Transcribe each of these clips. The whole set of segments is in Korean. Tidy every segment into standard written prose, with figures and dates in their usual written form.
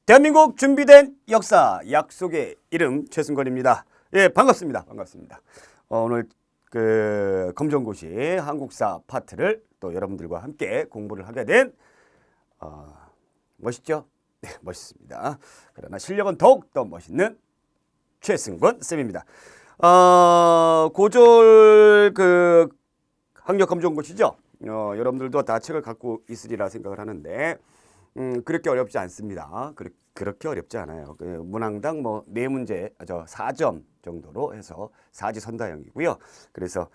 대한민국 준비된 역사 약속의 이름 최승권입니다. 예, 반갑습니다. 오늘 그 검정고시 한국사 파트를 또 여러분들과 함께 공부를 하게 된 멋있죠? 네, 멋있습니다. 그러나 실력은 더욱더 멋있는 최승권 쌤입니다. 고졸 그 학력 검정고시죠? 여러분들도 다 책을 갖고 있으리라 생각을 하는데 그렇게 어렵지 않습니다. 그렇게 어렵지 않아요. 문항당 뭐 4문제, 4점 정도로 해서 사지선다형이고요. 그래서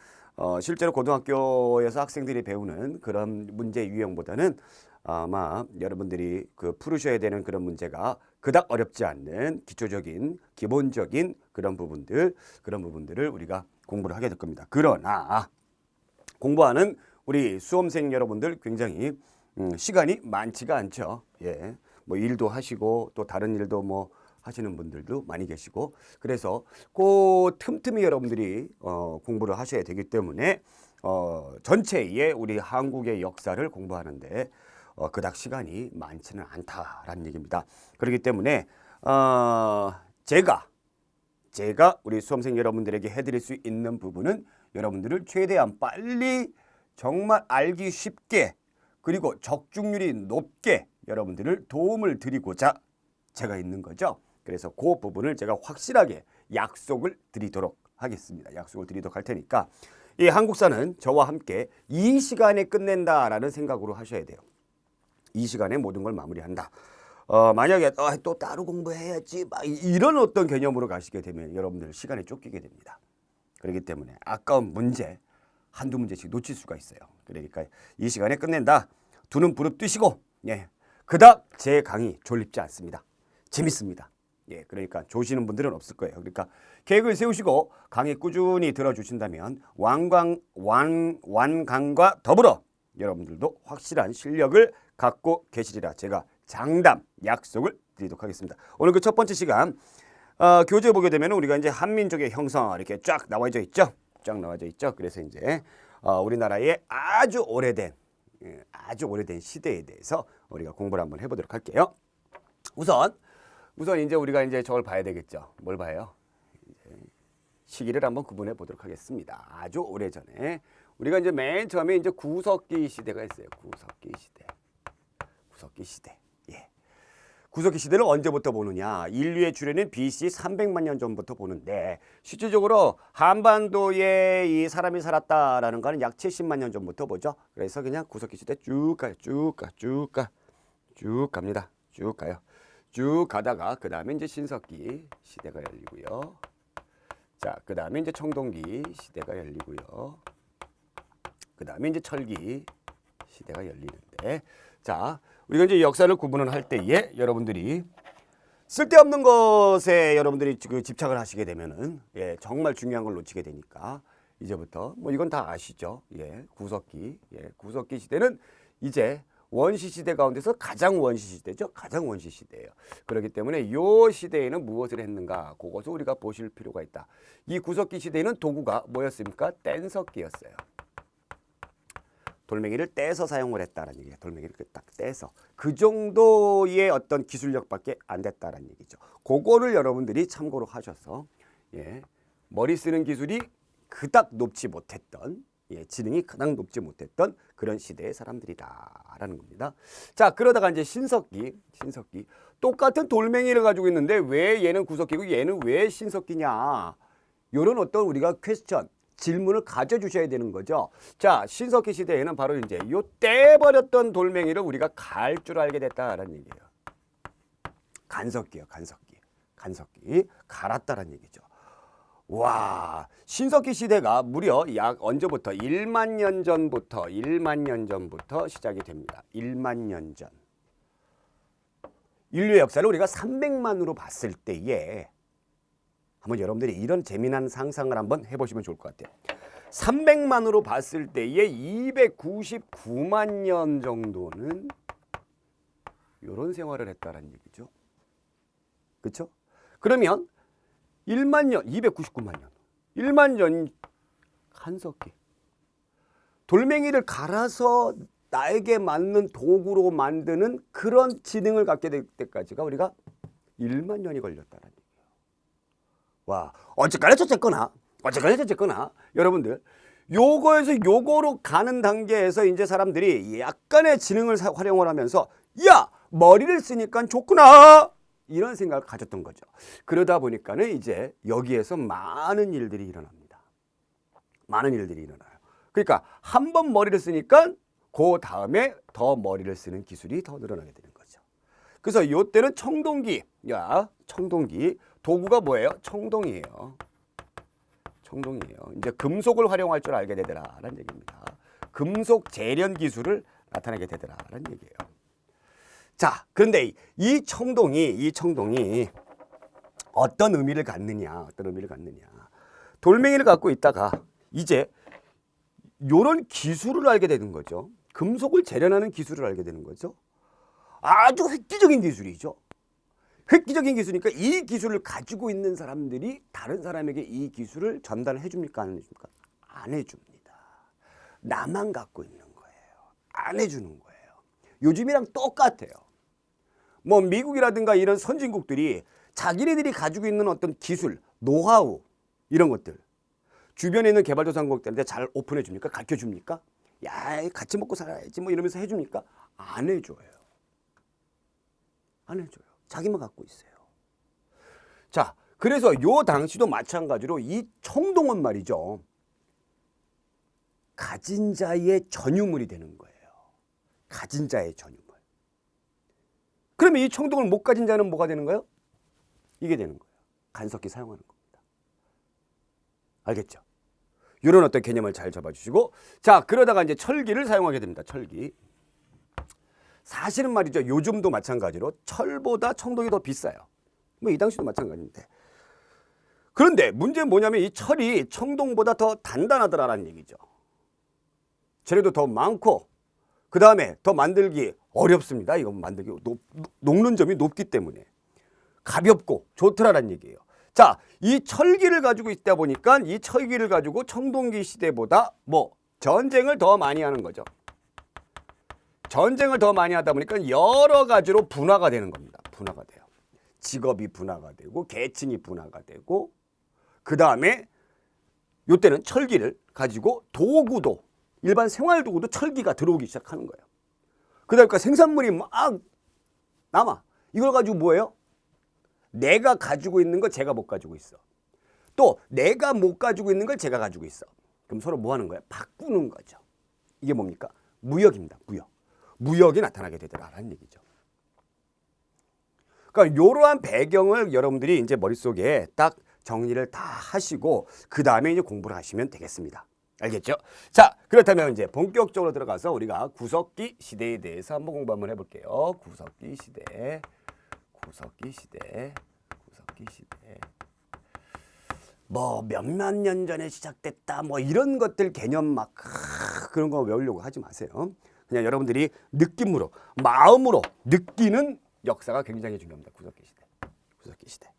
실제로 고등학교에서 학생들이 배우는 그런 문제 유형보다는 아마 여러분들이 풀으셔야 되는 그런 문제가 그닥 어렵지 않는 기초적인 기본적인 그런 부분들을 우리가 공부를 하게 될 겁니다. 그러나 공부하는 우리 수험생 여러분들 굉장히 시간이 많지가 않죠. 예. 뭐 일도 하시고 또 다른 일도 뭐 하시는 분들도 많이 계시고 그래서 그 틈틈이 여러분들이 공부를 하셔야 되기 때문에 전체의 우리 한국의 역사를 공부하는데 그닥 시간이 많지는 않다라는 얘기입니다. 그렇기 때문에 제가 우리 수험생 여러분들에게 해드릴 수 있는 부분은 여러분들을 최대한 빨리 정말 알기 쉽게 그리고 적중률이 높게 여러분들을 도움을 드리고자 제가 있는 거죠. 그래서 그 부분을 제가 확실하게 약속을 드리도록 하겠습니다. 약속을 드리도록 할 테니까 이 한국사는 저와 함께 이 시간에 끝낸다라는 생각으로 하셔야 돼요. 이 시간에 모든 걸 마무리한다. 만약에 또 따로 공부해야지 막 이런 어떤 개념으로 가시게 되면 여러분들 시간에 쫓기게 됩니다. 그렇기 때문에 아까운 문제 한두 문제씩 놓칠 수가 있어요. 그러니까 이 시간에 끝낸다. 두 눈 부릅뜨시고 예. 그닥 제 강의 졸립지 않습니다. 재밌습니다. 예, 그러니까 조시는 분들은 없을 거예요. 그러니까 계획을 세우시고 강의 꾸준히 들어주신다면 완강과 더불어 여러분들도 확실한 실력을 갖고 계시리라 제가 장담 약속을 드리도록 하겠습니다. 오늘 그 첫 번째 시간 교재 보게 되면 우리가 이제 한민족의 형성 이렇게 쫙 나와져 있죠. 그래서 이제 우리나라의 아주 오래된 시대에 대해서 우리가 공부를 한번 해보도록 할게요. 우선 이제 우리가 이제 저걸 봐야 되겠죠. 뭘 봐요? 이제 시기를 한번 구분해 보도록 하겠습니다. 아주 오래전에 우리가 이제 맨 처음에 이제 구석기 시대가 있어요. 구석기 시대. 예. 구석기 시대를 언제부터 보느냐? 인류의 주례는 BC 300만 년 전부터 보는데 실질적으로 한반도에 이 사람이 살았다라는 거는 약 70만 년 전부터 보죠. 그래서 그냥 구석기 시대 쭉 갑니다. 쭉 가요. 쭉 가다가 그 다음에 이제 신석기 시대가 열리고요. 자, 그 다음에 이제 청동기 시대가 열리고요. 그 다음에 이제 철기 시대가 열리는데 자, 우리가 이제 역사를 구분을 할 때에 여러분들이 쓸데없는 것에 여러분들이 집착을 하시게 되면은 예, 정말 중요한 걸 놓치게 되니까 이제부터 뭐 이건 다 아시죠? 예, 구석기 시대는 이제 원시 시대 가운데서 가장 원시 시대죠. 가장 원시 시대예요. 그렇기 때문에 이 시대에는 무엇을 했는가 그것을 우리가 보실 필요가 있다. 이 구석기 시대에는 도구가 뭐였습니까? 뗀석기였어요. 돌멩이를 떼서 사용을 했다는 얘기예요. 돌멩이를 딱 떼서. 그 정도의 어떤 기술력밖에 안 됐다는 얘기죠. 그거를 여러분들이 참고로 하셔서 예, 머리 쓰는 기술이 그닥 높지 못했던 예, 지능이 그닥 높지 못했던 그런 시대의 사람들이다라는 겁니다. 자, 그러다가 이제 신석기 똑같은 돌멩이를 가지고 있는데 왜 얘는 구석기고 얘는 왜 신석기냐? 이런 어떤 우리가 퀘스천 질문을 가져주셔야 되는 거죠. 자, 신석기 시대에는 바로 이제 요 떼버렸던 돌멩이를 우리가 갈 줄 알게 됐다라는 얘기예요. 간석기요, 간석기. 갈았다라는 얘기죠. 와, 신석기 시대가 무려 약 언제부터 1만 년 전부터 시작이 됩니다. 1만 년 전. 인류의 역사를 우리가 300만으로 봤을 때에 한번 여러분들이 이런 재미난 상상을 한번 해보시면 좋을 것 같아요. 300만으로 봤을 때에 299만 년 정도는 이런 생활을 했다는 얘기죠. 그렇죠? 그러면 1만 년, 299만 년, 1만 년 한석기. 돌멩이를 갈아서 나에게 맞는 도구로 만드는 그런 지능을 갖게 될 때까지가 우리가 1만 년이 걸렸다는 얘기예요. 와, 어쨌거나 여러분들 요거에서 요거로 가는 단계에서 이제 사람들이 약간의 지능을 활용을 하면서 야, 머리를 쓰니까 좋구나 이런 생각을 가졌던 거죠. 그러다 보니까는 이제 여기에서 많은 일들이 일어납니다. 많은 일들이 일어나요. 그러니까 한 번 머리를 쓰니까 그 다음에 더 머리를 쓰는 기술이 더 늘어나게 되는 거죠. 그래서 요때는 청동기, 청동기 도구가 뭐예요? 청동이에요. 청동이에요. 이제 금속을 활용할 줄 알게 되더라라는 얘기입니다. 금속 재련 기술을 나타내게 되더라라는 얘기예요. 자, 그런데 이 청동이 어떤 의미를 갖느냐? 돌멩이를 갖고 있다가 이제 요런 기술을 알게 되는 거죠. 금속을 재련하는 기술을 알게 되는 거죠. 아주 획기적인 기술이죠. 획기적인 기술이니까 이 기술을 가지고 있는 사람들이 다른 사람에게 이 기술을 전달해 줍니까? 안 해줍니까? 안 해줍니다. 나만 갖고 있는 거예요. 안 해주는 거예요. 요즘이랑 똑같아요. 뭐 미국이라든가 이런 선진국들이 자기네들이 가지고 있는 어떤 기술, 노하우 이런 것들 주변에 있는 개발도상국들한테 잘 오픈해 줍니까? 가르쳐 줍니까? 야, 같이 먹고 살아야지 뭐 이러면서 해줍니까? 안 해줘요. 안 해줘요. 자기만 갖고 있어요. 자, 그래서 요 당시도 마찬가지로 이 청동은 말이죠. 가진 자의 전유물이 되는 거예요. 가진 자의 전유물. 그러면 이 청동을 못 가진 자는 뭐가 되는 거예요? 이게 되는 거예요. 간섭기 사용하는 겁니다. 알겠죠? 이런 어떤 개념을 잘 잡아주시고, 자, 그러다가 이제 철기를 사용하게 됩니다. 철기. 사실은 말이죠. 요즘도 마찬가지로 철보다 청동이 더 비싸요. 뭐 이 당시도 마찬가지인데. 그런데 문제는 뭐냐면 이 철이 청동보다 더 단단하더라라는 얘기죠. 재료도 더 많고 그 다음에 더 만들기 어렵습니다. 이거 만들기 녹는 점이 높기 때문에 가볍고 좋더라라는 얘기예요. 자, 이 철기를 가지고 있다 보니까 이 철기를 가지고 청동기 시대보다 뭐 전쟁을 더 많이 하는 거죠. 전쟁을 더 많이 하다 보니까 여러 가지로 분화가 되는 겁니다. 분화가 돼요. 직업이 분화가 되고 계층이 분화가 되고 그 다음에 이때는 철기를 가지고 도구도 일반 생활 도구도 철기가 들어오기 시작하는 거예요. 그러니까 생산물이 막 남아. 이걸 가지고 뭐예요? 내가 가지고 있는 거 제가 못 가지고 있어. 또 내가 못 가지고 있는 걸 제가 가지고 있어. 그럼 서로 뭐 하는 거예요? 바꾸는 거죠. 이게 뭡니까? 무역입니다. 무역. 무역이 나타나게 되더라라는 얘기죠. 그러니까 이러한 배경을 여러분들이 이제 머릿속에 딱 정리를 다 하시고 그 다음에 이제 공부를 하시면 되겠습니다. 알겠죠? 자, 그렇다면 이제 본격적으로 들어가서 우리가 구석기 시대에 대해서 한번 공부 한번 해볼게요. 구석기 시대. 뭐 몇몇 년 전에 시작됐다 뭐 이런 것들 개념 막 그런 거 외우려고 하지 마세요. 그냥 여러분들이 느낌으로 마음으로 느끼는 역사가 굉장히 중요합니다. 구석기 시대.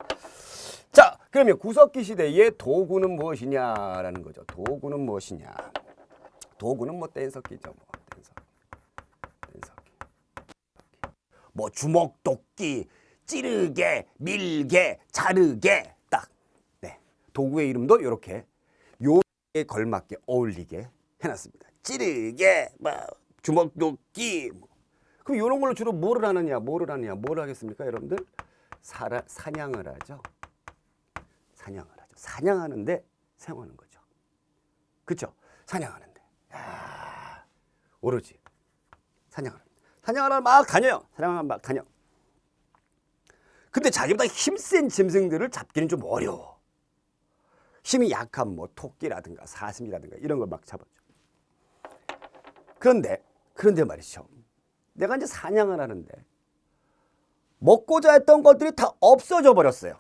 자, 그러면 구석기 시대의 도구는 무엇이냐라는 거죠. 도구는 무엇이냐? 도구는 뭐 뗀석기죠. 뗀석기. 뭐 주먹, 도끼, 찌르개, 밀개, 자르개 딱. 네. 도구의 이름도 이렇게 요에 걸맞게 어울리게 해놨습니다. 찌르개, 뭐 주먹, 도끼. 뭐. 그럼 이런 걸로 주로 뭐를 하느냐? 뭘 하겠습니까, 여러분들? 사냥을 하죠. 사냥하는데 사용하는 거죠. 그렇죠? 사냥하는데. 야, 오로지 사냥하러 막 다녀요. 근데 자기보다 힘센 짐승들을 잡기는 좀 어려워. 힘이 약한 뭐 토끼라든가 사슴이라든가 이런 걸 막 잡아줘. 그런데 말이죠. 내가 이제 사냥을 하는데 먹고자 했던 것들이 다 없어져 버렸어요.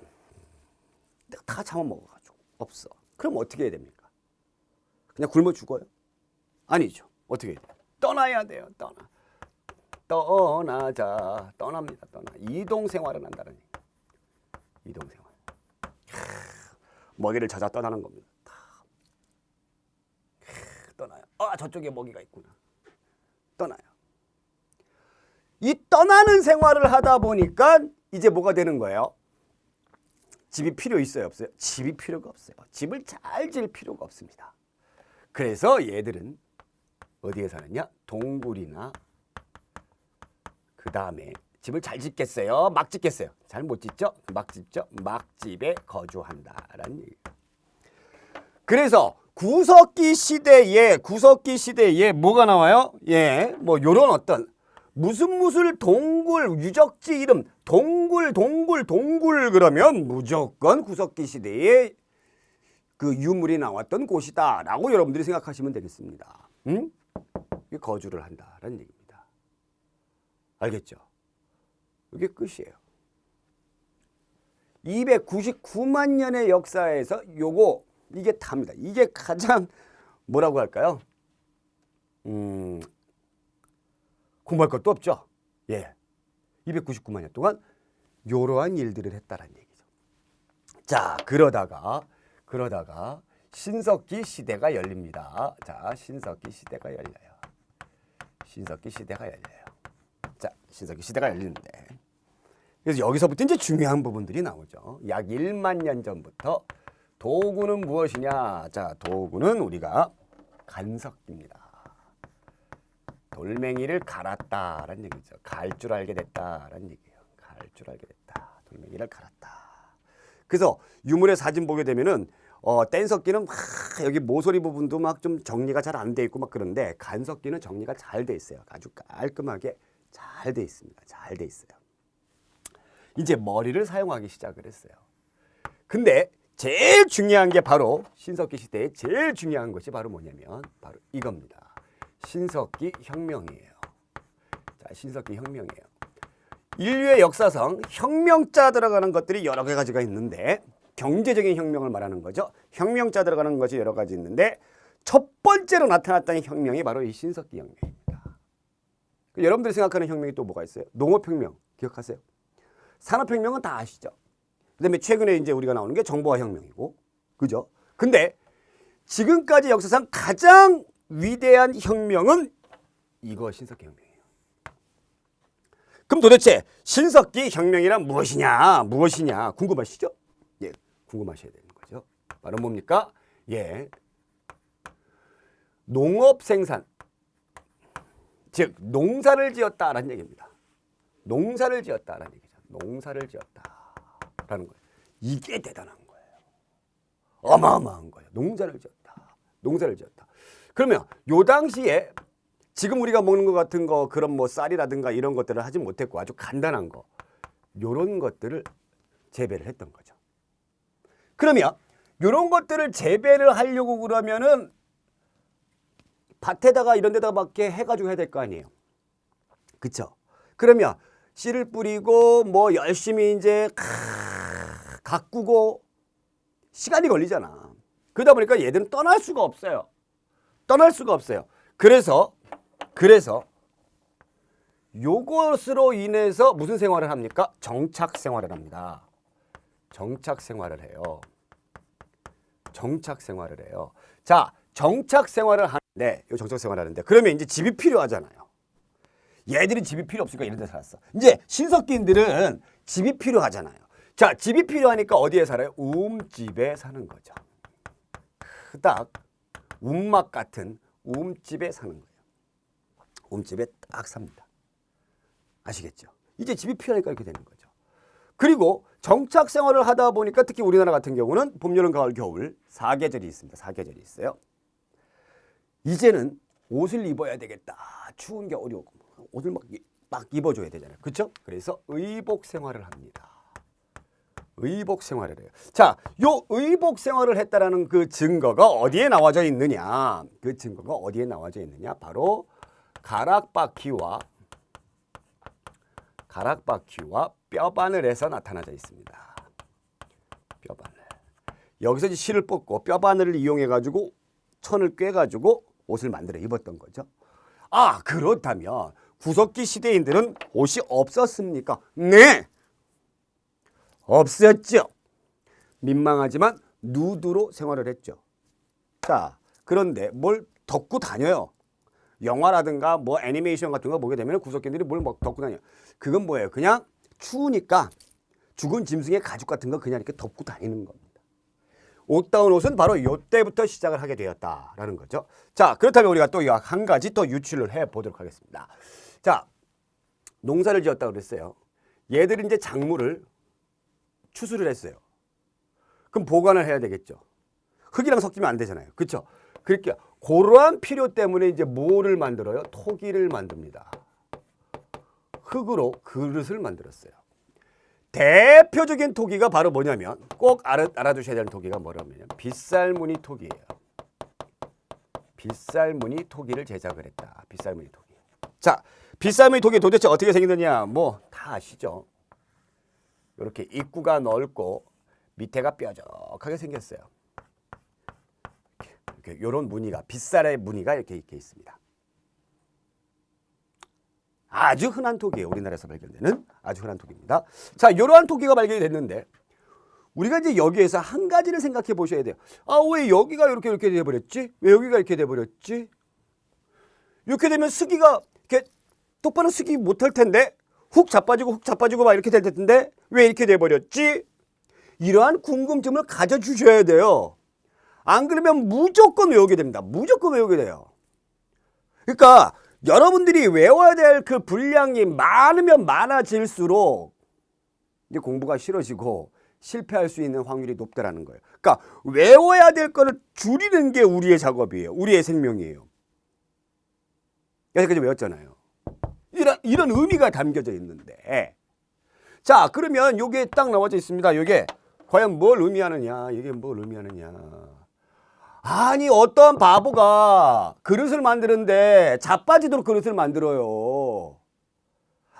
내가 다 잡아먹어가지고 없어. 그럼 어떻게 해야 됩니까? 그냥 굶어 죽어요? 아니죠. 어떻게 해야 돼요? 떠나야 돼요. 떠납니다. 이동 생활을 한다는 얘기. 이동 생활. 먹이를 찾아 떠나는 겁니다. 떠나요. 아, 저쪽에 먹이가 있구나. 떠나요. 이 떠나는 생활을 하다 보니까 이제 뭐가 되는 거예요? 집이 필요 있어요, 없어요? 집이 필요가 없어요. 집을 잘 지을 필요가 없습니다. 그래서 얘들은 어디에 사느냐? 동굴이나 그 다음에 집을 잘 짓겠어요? 막 짓겠어요? 잘 못 짓죠? 막 짓죠? 막집에 거주한다라는 얘기예요. 그래서 구석기 시대에 뭐가 나와요? 예, 뭐 요런 어떤 무슨 동굴 유적지 이름 동굴 그러면 무조건 구석기 시대에 그 유물이 나왔던 곳이다라고 여러분들이 생각하시면 되겠습니다. 응? 거주를 한다라는 얘기입니다. 알겠죠? 이게 끝이에요. 299만 년의 역사에서 이게 답니다. 이게 가장 뭐라고 할까요? 공부할 것도 없죠. 예. 299만 년 동안 이러한 일들을 했다라는 얘기죠. 자, 그러다가 신석기 시대가 열립니다. 자, 신석기 시대가 열려요. 자, 신석기 시대가 열리는데 그래서 여기서부터 이제 중요한 부분들이 나오죠. 약 1만 년 전부터 도구는 무엇이냐? 자, 도구는 우리가 간석기입니다. 돌멩이를 갈았다라는 얘기죠. 갈 줄 알게 됐다라는 얘기예요. 갈 줄 알게 됐다. 돌멩이를 갈았다. 그래서 유물의 사진 보게 되면은 뗀석기는 막 여기 모서리 부분도 막 좀 정리가 잘 안 돼 있고 막 그런데 간석기는 정리가 잘 돼 있어요. 아주 깔끔하게 잘 돼 있습니다. 잘 돼 있어요. 이제 머리를 사용하기 시작을 했어요. 근데 제일 중요한 게 바로 신석기 시대에 제일 중요한 것이 바로 뭐냐면 바로 이겁니다. 신석기 혁명이에요. 자, 신석기 혁명이에요. 인류의 역사상 혁명자 들어가는 것들이 여러 가지가 있는데 경제적인 혁명을 말하는 거죠. 혁명자 들어가는 것이 여러 가지 있는데 첫 번째로 나타났던 혁명이 바로 이 신석기 혁명입니다. 여러분들이 생각하는 혁명이 또 뭐가 있어요? 농업혁명 기억하세요? 산업혁명은 다 아시죠? 그다음에 최근에 이제 우리가 나오는 게 정보화 혁명이고, 그죠? 근데 지금까지 역사상 가장 위대한 혁명은 이거 신석기 혁명이에요. 그럼 도대체 신석기 혁명이란 무엇이냐 궁금하시죠? 예, 궁금하셔야 되는 거죠. 바로 뭡니까? 예, 농업 생산, 즉 농사를 지었다라는 얘기입니다. 농사를 지었다라는 얘기죠. 농사를 지었다라는 거예요. 이게 대단한 거예요. 어마어마한 거예요. 농사를 지었다. 그러면 요 당시에 지금 우리가 먹는 것 같은 거 그런 뭐 쌀이라든가 이런 것들을 하지 못했고 아주 간단한 거 요런 것들을 재배를 했던 거죠. 그러면 요런 것들을 재배를 하려고 그러면은 밭에다가 이런 데다가 밖에 해가지고 해야 될 거 아니에요. 그쵸? 그러면 씨를 뿌리고 뭐 열심히 이제 가꾸고 시간이 걸리잖아. 그러다 보니까 얘들은 떠날 수가 없어요. 그래서 요것으로 인해서 무슨 생활을 합니까? 정착 생활을 합니다. 정착 생활을 해요. 자, 정착 생활을 하는데 그러면 이제 집이 필요하잖아요. 얘들이 집이 필요 없으니까 이런 데 살았어. 이제 신석기인들은 집이 필요하잖아요. 자, 집이 필요하니까 어디에 살아요? 움집에 사는 거죠. 그닥 움막 같은 움집에 사는 거예요. 움집에 딱 삽니다. 아시겠죠? 이제 집이 필요하니까 이렇게 되는 거죠. 그리고 정착 생활을 하다 보니까 특히 우리나라 같은 경우는 봄, 여름, 가을, 겨울 4계절이 있습니다. 4계절이 있어요. 이제는 옷을 입어야 되겠다. 추운 겨울이 오고 옷을 막 입어줘야 되잖아요. 그렇죠? 그래서 의복 생활을 합니다. 의복 생활을 해요. 자, 요 의복 생활을 했다라는 그 증거가 어디에 나와져 있느냐? 바로 가락바퀴와 뼈바늘에서 나타나져 있습니다. 뼈바늘. 여기서 이제 실을 뽑고 뼈바늘을 이용해 가지고 천을 꿰 가지고 옷을 만들어 입었던 거죠. 아, 그렇다면 구석기 시대인들은 옷이 없었습니까? 네. 없었죠. 민망하지만 누드로 생활을 했죠. 자, 그런데 뭘 덮고 다녀요. 영화라든가 뭐 애니메이션 같은 거 보게 되면 구석기들이 뭘 막 덮고 다녀. 그건 뭐예요? 그냥 추우니까 죽은 짐승의 가죽 같은 거 그냥 이렇게 덮고 다니는 겁니다. 옷다운 옷은 바로 이때부터 시작을 하게 되었다라는 거죠. 자, 그렇다면 우리가 또 한 가지 또 유출을 해 보도록 하겠습니다. 자, 농사를 지었다고 그랬어요. 얘들이 이제 작물을 추수를 했어요. 그럼 보관을 해야 되겠죠. 흙이랑 섞이면 안 되잖아요. 그렇죠? 그러니까 그러한 필요 때문에 이제 뭐를 만들어요? 토기를 만듭니다. 흙으로 그릇을 만들었어요. 대표적인 토기가 바로 뭐냐면 꼭 알아두셔야 되는 토기가 뭐냐면 빗살무늬 토기예요. 빗살무늬 토기를 제작을 했다. 빗살무늬 토기. 자, 빗살무늬 토기 도대체 어떻게 생겼느냐? 뭐 다 아시죠? 이렇게 입구가 넓고 밑에가 뾰족하게 생겼어요. 이렇게 요런 무늬가 빗살의 무늬가 이렇게 있습니다. 아주 흔한 토기예요. 우리나라에서 발견되는 아주 흔한 토기입니다. 자, 이러한 토기가 발견이 됐는데 우리가 이제 여기에서 한 가지를 생각해 보셔야 돼요. 아, 왜 여기가 이렇게 돼버렸지? 왜 여기가 이렇게 돼버렸지? 이렇게 되면 쓰기가 이렇게 똑바로 쓰기 못할 텐데 훅 자빠지고 막 이렇게 될 텐데 왜 이렇게 돼버렸지? 이러한 궁금증을 가져주셔야 돼요. 안 그러면 무조건 외우게 됩니다. 무조건 외우게 돼요. 그러니까 여러분들이 외워야 될 그 분량이 많으면 많아질수록 이제 공부가 싫어지고 실패할 수 있는 확률이 높다라는 거예요. 그러니까 외워야 될 거를 줄이는 게 우리의 작업이에요. 우리의 생명이에요. 여기까지 외웠잖아요. 이런 의미가 담겨져 있는데, 자, 그러면 요게 딱 나와져 있습니다. 요게 과연 뭘 의미하느냐? 이게 뭘 의미하느냐? 아니, 어떠한 바보가 그릇을 만드는데 자빠지도록 그릇을 만들어요.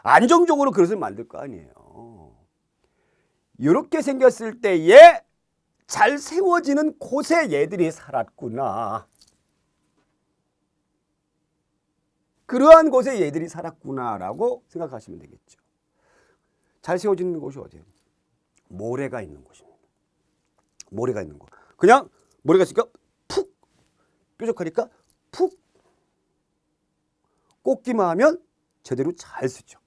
안정적으로 그릇을 만들 거 아니에요. 이렇게 생겼을 때에 잘 세워지는 곳에 얘들이 살았구나. 그러한 곳에 얘들이 살았구나라고 생각하시면 되겠죠. 잘 세워지는 곳이 어디예요? 모래가 있는 곳입니다. 모래가 있는 곳. 그냥 모래가 있으니까 푹 뾰족하니까 푹 꽂기만 하면 제대로 잘 쓰죠.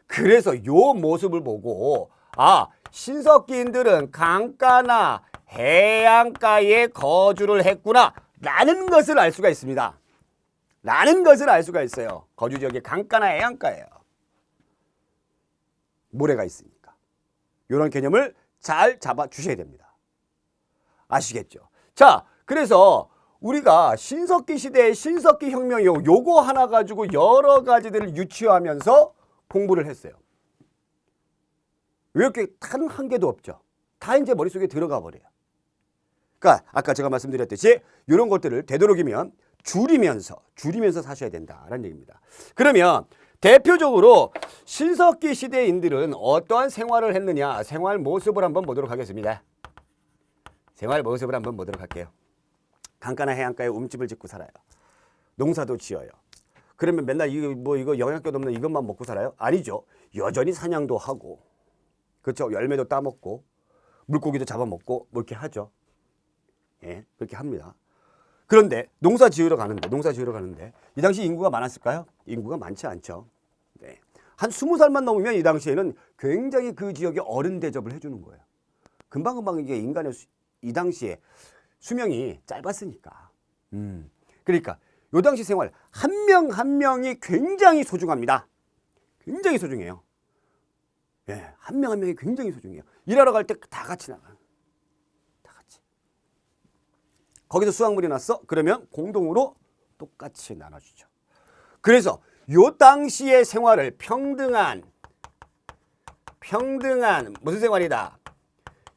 그래서 요 모습을 보고 아, 신석기인들은 강가나 해안가에 거주를 했구나 라는 것을 알 수가 있습니다. 라는 것을 알 수가 있어요. 거주 지역이 강가나 해안가예요. 모래가 있으니까. 이런 개념을 잘 잡아 주셔야 됩니다. 아시겠죠? 자, 그래서 우리가 신석기 시대의 신석기 혁명 요거 하나 가지고 여러 가지들을 유추하면서 공부를 했어요. 왜 이렇게 단 한 개도 없죠? 다 이제 머릿속에 들어가 버려요. 그러니까 아까 제가 말씀드렸듯이 이런 것들을 되도록이면 줄이면서 사셔야 된다라는 얘기입니다. 그러면 대표적으로 신석기 시대인들은 어떠한 생활을 했느냐, 생활 모습을 한번 보도록 하겠습니다. 생활 모습을 한번 보도록 할게요. 강가나 해안가에 움집을 짓고 살아요. 농사도 지어요. 그러면 맨날 이거 영양가 없는 이것만 먹고 살아요? 아니죠. 여전히 사냥도 하고, 그렇죠. 열매도 따먹고, 물고기도 잡아먹고, 뭐 이렇게 하죠. 예, 그렇게 합니다. 그런데 농사 지으러 가는데 이 당시 인구가 많았을까요? 인구가 많지 않죠. 네. 한 20살만 넘으면 이 당시에는 굉장히 그 지역에 어른 대접을 해주는 거예요. 금방금방 이게 인간의 이 당시에 수명이 짧았으니까. 그러니까 요 당시 생활 한 명 한 명이 굉장히 소중합니다. 굉장히 소중해요. 예, 한 명 한 명이 굉장히 소중해요. 일하러 갈 때 다 같이 나가요. 다 같이. 거기서 수확물이 났어? 그러면 공동으로 똑같이 나눠주죠. 그래서 요 당시의 생활을 평등한 무슨 생활이다?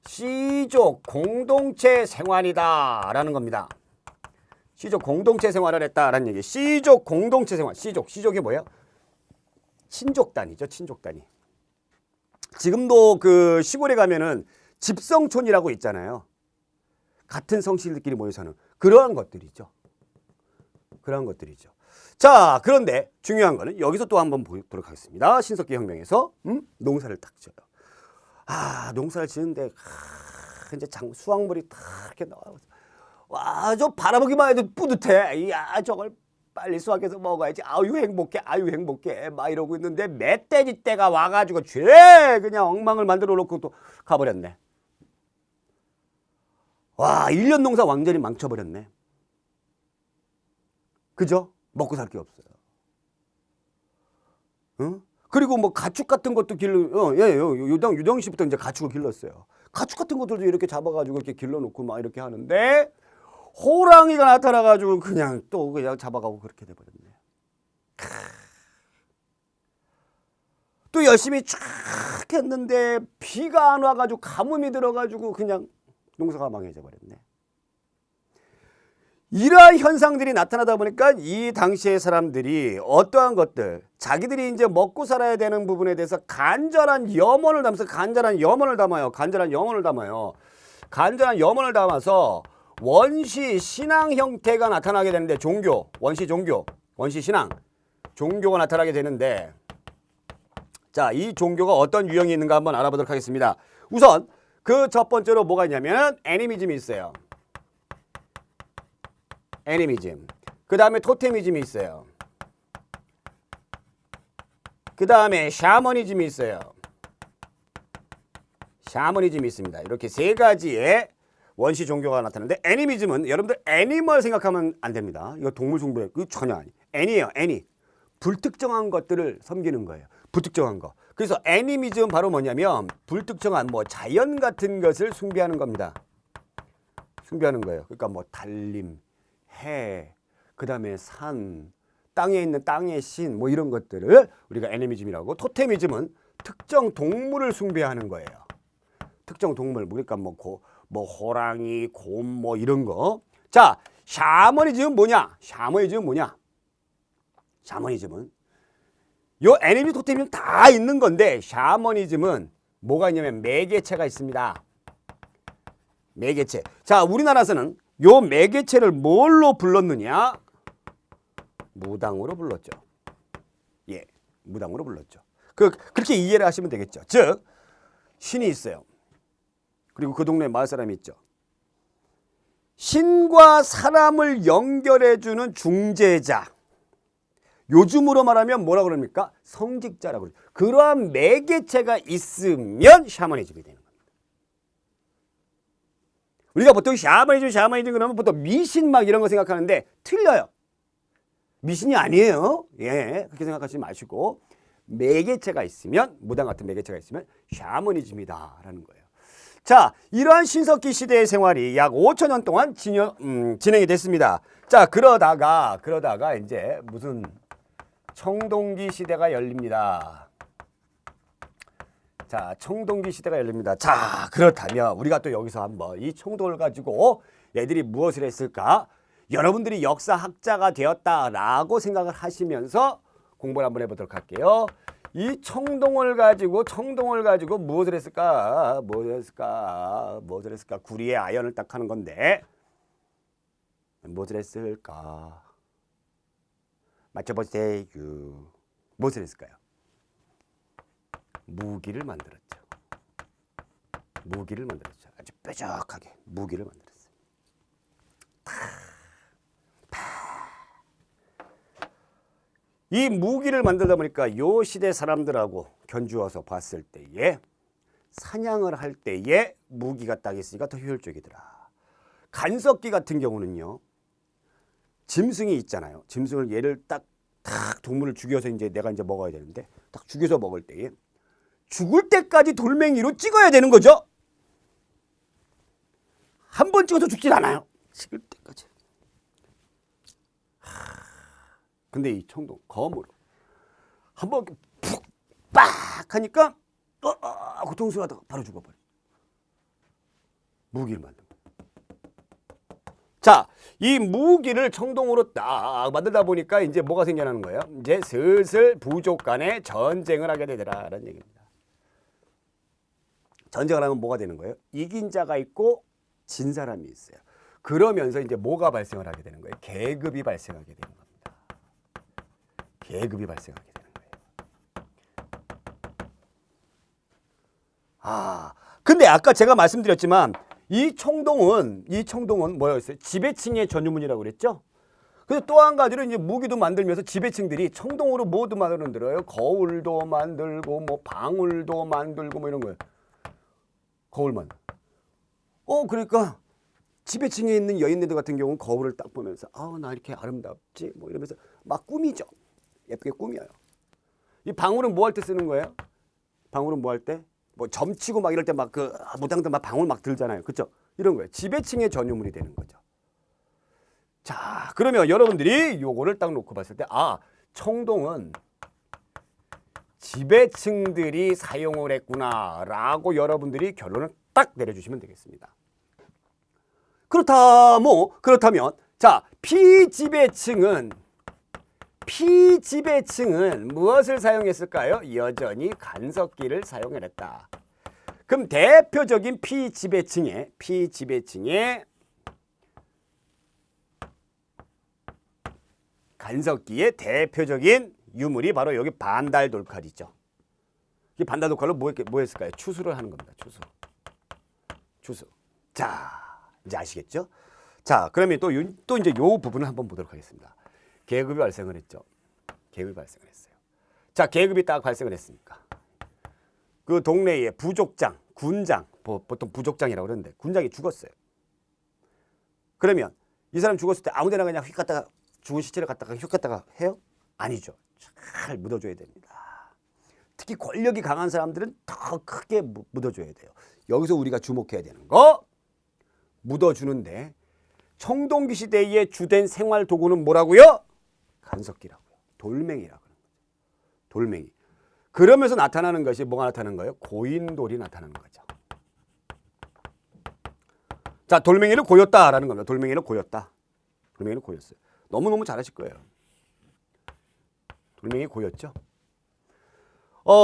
씨족 공동체 생활이다 라는 겁니다. 씨족 공동체 생활을 했다라는 얘기. 씨족 공동체 생활. 씨족이 뭐예요? 친족단이죠. 친족단이. 지금도 그 시골에 가면은 집성촌이라고 있잖아요. 같은 성씨들끼리 모여 사는 그러한 것들이죠. 그러한 것들이죠. 자, 그런데 중요한 거는 여기서 또 한번 보도록 하겠습니다. 신석기 혁명에서 농사를 딱 지어요. 아, 농사를 지는데 이제 수확물이 딱 이렇게 나와서 와, 저 바라보기만 해도 뿌듯해. 이야, 저걸 빨리 수확해서 먹어야지. 아유 행복해, 아유 행복해 막 이러고 있는데 멧돼지 떼가 와가지고 죄 그냥 엉망을 만들어 놓고 또 가버렸네. 와 1년 농사 완전히 망쳐버렸네. 그죠? 먹고 살 게 없어요. 응? 그리고 뭐 가축 같은 것도 유당 씨부터 이제 가축을 길렀어요. 가축 같은 것들도 이렇게 잡아가지고 이렇게 길러놓고 막 이렇게 하는데 호랑이가 나타나가지고 그냥 또 그냥 잡아가고 그렇게 돼버렸네. 또 열심히 쫙 했는데 비가 안 와가지고 가뭄이 들어가지고 그냥 농사가 망해져 버렸네. 이러한 현상들이 나타나다 보니까 이 당시의 사람들이 어떠한 것들, 자기들이 이제 먹고 살아야 되는 부분에 대해서 간절한 염원을 담아서 간절한 염원을 담아서 원시 신앙 형태가 나타나게 되는데 원시 종교, 원시 신앙, 종교가 나타나게 되는데 자, 이 종교가 어떤 유형이 있는가 한번 알아보도록 하겠습니다. 우선 그 첫 번째로 뭐가 있냐면 애니미즘이 있어요. 애니미즘. 그 다음에 토테미즘이 있어요. 그 다음에 샤머니즘이 있어요. 샤머니즘이 있습니다. 이렇게 세 가지의 원시 종교가 나타나는데 애니미즘은 여러분들 애니멀 생각하면 안 됩니다. 이거 동물 숭배 그 전혀 아니. 애니예요. 애니. 불특정한 것들을 섬기는 거예요. 불특정한 거. 그래서 애니미즘은 바로 뭐냐면 불특정한 뭐 자연 같은 것을 숭배하는 겁니다. 숭배하는 거예요. 그러니까 뭐 달림, 해, 그 다음에 산, 땅에 있는 땅의 신 뭐 이런 것들을 우리가 애니미즘이라고. 토테미즘은 특정 동물을 숭배하는 거예요. 특정 동물, 그러니까 뭐 호랑이, 곰 뭐 이런 거. 자, 샤머니즘은 뭐냐? 샤머니즘은 요 애니미즘, 토테미즘 다 있는 건데 샤머니즘은 뭐가 있냐면 매개체가 있습니다. 매개체. 자, 우리나라에서는 요 매개체를 뭘로 불렀느냐? 무당으로 불렀죠. 예, 무당으로 불렀죠. 그렇게 이해를 하시면 되겠죠. 즉, 신이 있어요. 그리고 그 동네에 마을 사람이 있죠. 신과 사람을 연결해주는 중재자. 요즘으로 말하면 뭐라 그럽니까? 성직자라고 그러죠. 그러한 매개체가 있으면 샤머니즘이 되는 겁니다. 우리가 보통 샤머니즘 그러면 보통 미신 막 이런 거 생각하는데 틀려요. 미신이 아니에요. 예, 그렇게 생각하지 마시고 매개체가 있으면, 무당 같은 매개체가 있으면 샤머니즘이다라는 거예요. 자, 이러한 신석기 시대의 생활이 약 5,000년 동안 진행이 됐습니다. 자, 그러다가 이제 무슨 청동기 시대가 열립니다. 자, 청동기 시대가 열립니다. 자, 그렇다면 우리가 또 여기서 한번 이 청동을 가지고 얘들이 무엇을 했을까? 여러분들이 역사학자가 되었다라고 생각을 하시면서 공부를 한번 해보도록 할게요. 이 청동을 가지고 무엇을 했을까? 구리에 아연을 딱 하는 건데 무엇을 했을까? 맞춰보세요. 무엇을 했을까요? 무기를 만들었죠. 아주 뾰족하게 무기를 만들었어요. 이 무기를 만들다 보니까 요 시대 사람들하고 견주어서 봤을 때에 사냥을 할 때에 무기가 딱 있으니까 더 효율적이더라. 간석기 같은 경우는요. 짐승이 있잖아요. 짐승을 얘를 딱 동물을 죽여서 이제 내가 이제 먹어야 되는데 딱 죽여서 먹을 때에 죽을 때까지 돌멩이로 찍어야 되는 거죠. 한 번 찍어서 죽질 않아요. 찍을 때까지. 근데 이 청동 검으로 한 번 푹 빡 하니까 고통스러워하다가 바로 죽어버려. 무기를 만든 거야. 자, 이 무기를 청동으로 딱 만들다 보니까 이제 뭐가 생겨나는 거예요? 이제 슬슬 부족 간에 전쟁을 하게 되더라라는 얘기입니다. 전쟁을 하면 뭐가 되는 거예요? 이긴 자가 있고 진 사람이 있어요. 그러면서 이제 뭐가 발생을 하게 되는 거예요? 계급이 발생하게 되는 겁니다. 계급이 발생하게 되는 거예요. 근데 아까 제가 말씀드렸지만 이 청동은 뭐였어요? 지배층의 전유문이라고 그랬죠? 그래서 또 한 가지로 이제 무기도 만들면서 지배층들이 청동으로 뭐도 만들어요. 거울도 만들고 뭐 방울도 만들고 뭐 이런 거예요. 거울만. 그러니까 지배층에 있는 여인네들 같은 경우는 거울을 딱 보면서 나 이렇게 아름답지 뭐 이러면서 막 꾸미죠. 예쁘게 꾸며요. 이 방울은 뭐 할 때 쓰는 거예요? 방울은 뭐 할 때? 뭐 점치고 막 이럴 때 막 그 무당들 막 방울 막 들잖아요. 그렇죠? 이런 거예요. 지배층의 전유물이 되는 거죠. 자, 그러면 여러분들이 요거를 딱 놓고 봤을 때 청동은 지배층들이 사용을 했구나라고 여러분들이 결론을 딱 내려주시면 되겠습니다. 그렇다면 자, 피지배층은 무엇을 사용했을까요? 여전히 간섭기를 사용했다. 그럼 대표적인 피지배층의 간섭기의 대표적인 유물이 바로 여기 반달돌칼이죠. 이 반달돌칼로 뭐 했을까요? 추수를 하는 겁니다. 추수. 자, 이제 아시겠죠? 자, 그러면 또 이제 요 부분을 한번 보도록 하겠습니다. 계급이 발생을 했죠. 계급이 발생을 했어요. 자, 계급이 딱 발생을 했으니까 그 동네에 부족장, 군장, 보통 부족장이라고 그러는데 군장이 죽었어요. 그러면 이 사람 죽었을 때 아무데나 그냥 휙 갔다가 죽은 시체를 갖다가 휙 갔다가 해요? 아니죠. 잘 묻어줘야 됩니다. 특히 권력이 강한 사람들은 더 크게 묻어줘야 돼요. 여기서 우리가 주목해야 되는 거, 묻어주는데 청동기 시대의 주된 생활 도구는 뭐라고요? 간섭기라고요. 돌멩이라고 하는 거죠. 돌멩이. 그러면서 나타나는 것이 뭐가 나타나는 거예요? 고인돌이 나타나는 거죠. 자, 돌멩이를 고였다라는 겁니다. 돌멩이를 고였다. 돌멩이를 고였어요. 너무너무 잘하실 거예요. 돌멩이 고였죠.